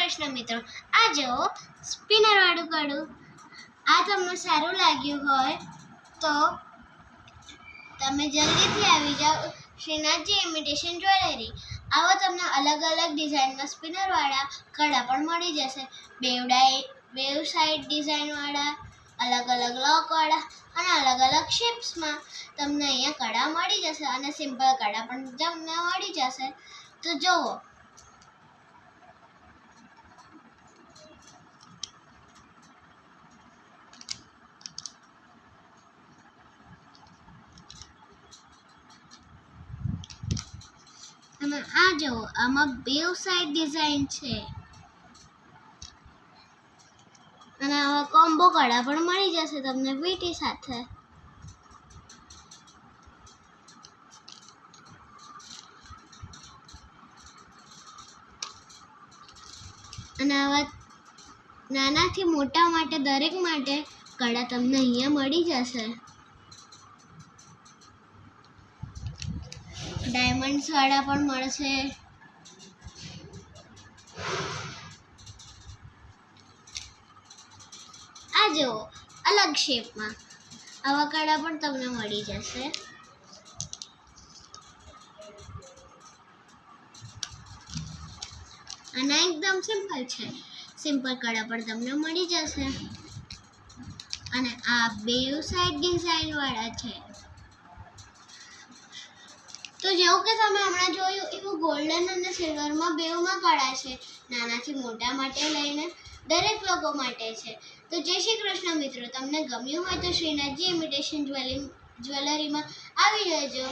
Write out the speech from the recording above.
કૃષ્ણ મિત્રો, આ જો સ્પિનર વાળું કડું. આ તમને સારું લાગ્યું હોય તો તમે જલ્દીથી આવી જાઓ શ્રીનાથજી ઇમિટેશન જ્વેલરી. આવો તમને અલગ અલગ ડિઝાઇનમાં સ્પિનર વાળા કડા પણ મળી જશે. બેવ સાઈડ ડિઝાઇન વાળા, અલગ અલગ લોક વાળા અને અલગ અલગ શેપ્સમાં તમને અહીંયા કડા મળી જશે અને સિમ્પલ કડા પણ તમને મળી જશે. તો જુઓ, તમે આ જુઓ, આમાં બેવ સાઈડ ડિઝાઇન છે અને આવા કોમ્બો કડા પણ મળી જશે તમને વીટી સાથે. અને આવા નાનાથી મોટા માટે દરેક માટે કડા તમને અહીંયા મળી જશે. ડાયમંડ્સ વાળા પણ મળશે. આ જુઓ, અલગ શેપમાં આવા કડા પણ તમને મળી જશે. અને એકદમ સિમ્પલ છે, સિમ્પલ કડા પણ તમને મળી જશે. અને આ બેવ સાઈડ ડિઝાઇન વાળા છે. તો જેવું કે તમે હમણાં જોયું એવું ગોલ્ડન અને સિલ્વરમાં બેવમાં કડા છે. નાનાથી મોટા માટે લઈને દરેક લોકો માટે છે. તો જય શ્રી કૃષ્ણ મિત્રો, તમને ગમ્યું હોય તો શ્રીનાથજી ઇમિટેશન જ્વેલરીમાં આવી જજો.